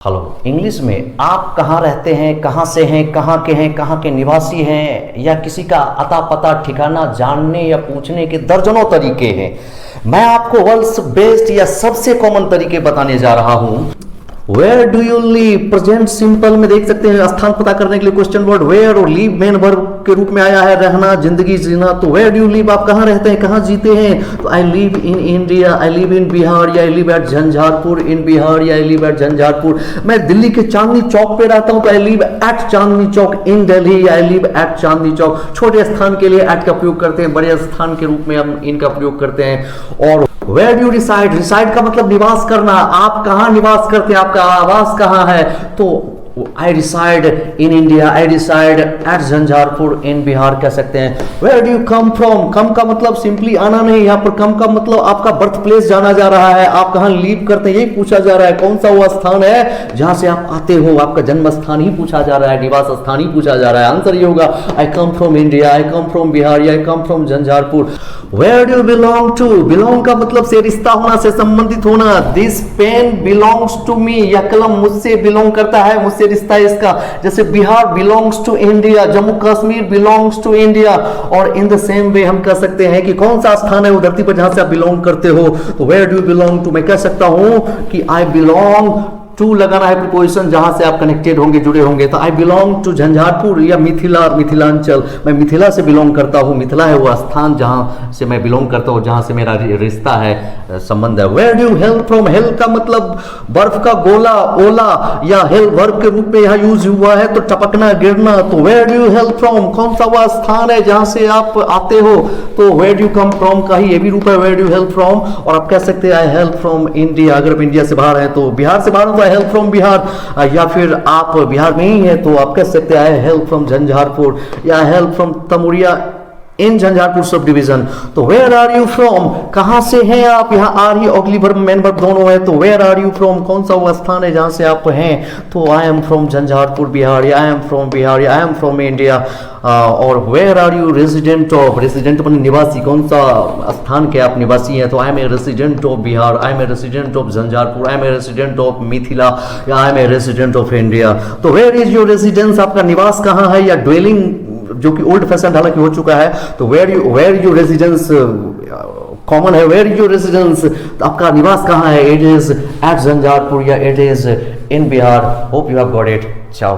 Hello. English में आप कहाँ रहते हैं, कहाँ से हैं, कहाँ के निवासी हैं, या किसी का अता पता ठिकाना जानने या पूछने के दर्जनों तरीके हैं। मैं आपको वर्ल्ड्स बेस्ट या सबसे कॉमन तरीके बताने जा रहा हूँ। Where do you live present simple में देख सकते हैं, स्थान पता करने के लिए क्वेश्चन वर्ड वेयर और लिव मेन वर्ब के रूप में आया है, रहना, जिंदगी जीना। तो वेयर डू यू लिव, आप कहाँ रहते हैं, कहाँ जीते हैं। तो I live in India, I live in Bihar, या I live at Jhanjharpur in Bihar, या आई लिव एट झंझारपुर। मैं दिल्ली के चांदनी चौक पे रहता हूँ, तो I live at Chandni Chowk इन दिल्ली, या I live at Chandni Chowk. छोटे स्थान के लिए एट का प्रयोग करते हैं, बड़े स्थान के रूप में हम इनका प्रयोग करते हैं। और where do you reside, reside का मतलब निवास करना, आप कहाँ निवास करते हैं, आपका आवास कहाँ है। तो I reside in India, I reside at Jhanjharpur in Bihar कह सकते हैं। Where do you come from, come का मतलब सिंपली आना नहीं, यहाँ पर कम का मतलब आपका बर्थ प्लेस जाना जा रहा है, आप कहाँ लीव करते हैं यही पूछा जा रहा है। कौन सा वो स्थान है जहां से आप आते हो, आपका जन्म स्थान ही पूछा जा रहा है, निवास स्थान ही पूछा जा रहा है। आंसर ये होगा I come from India, I come from Bihar, या I come from Jhanjharpur. Where do you belong to, belong का मतलब से रिश्ता होना, से संबंधित होना। This pen belongs to me, यह कलम मुझसे बिलोंग करता है, मुझसे रिश्ता है इसका। जैसे Bihar belongs to India, Jammu Kashmir belongs to India. और इन द सेम वे हम कह सकते हैं कि कौन सा स्थान है वो धरती पर जहां से आप बिलोंग करते हो। तो where do you belong to, मैं कह सकता हूं कि आई बिलोंग टू लगाना है प्रीपोजिशन जहां से आप कनेक्टेड होंगे, जुड़े होंगे। तो आई बिलोंग टू झंझारपुर या मिथिला, मिथिलांचल, मैं मिथिला से बिलोंग करता हूँ। मिथिला है वो स्थान जहां से मैं बिलोंग करता हूँ, जहां से मेरा रिश्ता है, संबंध है। Where do you hail from, hail का मतलब बर्फ का गोला, ओला, या हेल वर्ब के रूप में यहाँ यूज हुआ है, तो टपकना, गिरना। तो where do you hail from, कौन सा वह स्थान है जहां से आप आते हो। तो where do you come from का ही ये भी रूप है, where do you hail from. और आप कह सकते हैं आई हेल फ्रॉम इंडिया, अगर आप इंडिया से बाहर हैं तो बिहार से बाहर हो तो हेल्प फ्रॉम बिहार, या फिर आप बिहार में ही है तो आप कह सकते हैं आई हेल्प फ्रॉम झंझारपुर, या help from Tamuria in Jhanjharpur sub division. तो वेयर आर यू फ्रॉम, कहां से हैं आप, यहाँ आर ही ऑग्ली वर्ब मेन वर्ब दोनों है। तो वेयर आर यू फ्रॉम, कौन सा वो स्थान है जहां से आप हैं। तो I am from Jhanjharpur Bihar, या आई एम फ्रॉम बिहार, या आई एम फ्रॉम इंडिया। और where are you resident of, resident मतलब निवासी, कौन सा स्थान के आप निवासी हैं। तो I am a resident of Bihar, I am a resident of Jhanjharpur, I am a resident of Mithila, या I am a resident of India. तो वेयर इज योर रेजिडेंस, आपका निवास कहाँ है, या ड्वेलिंग जो कि ओल्ड फैशन हालांकि हो चुका है। तो वेयर यू रेजिडेंस कॉमन है, वेयर यू रेजिडेंस, तो आपका निवास कहाँ है। इट इज एट झंझारपुर, या it is in Bihar. Hope you have got it. चाओ।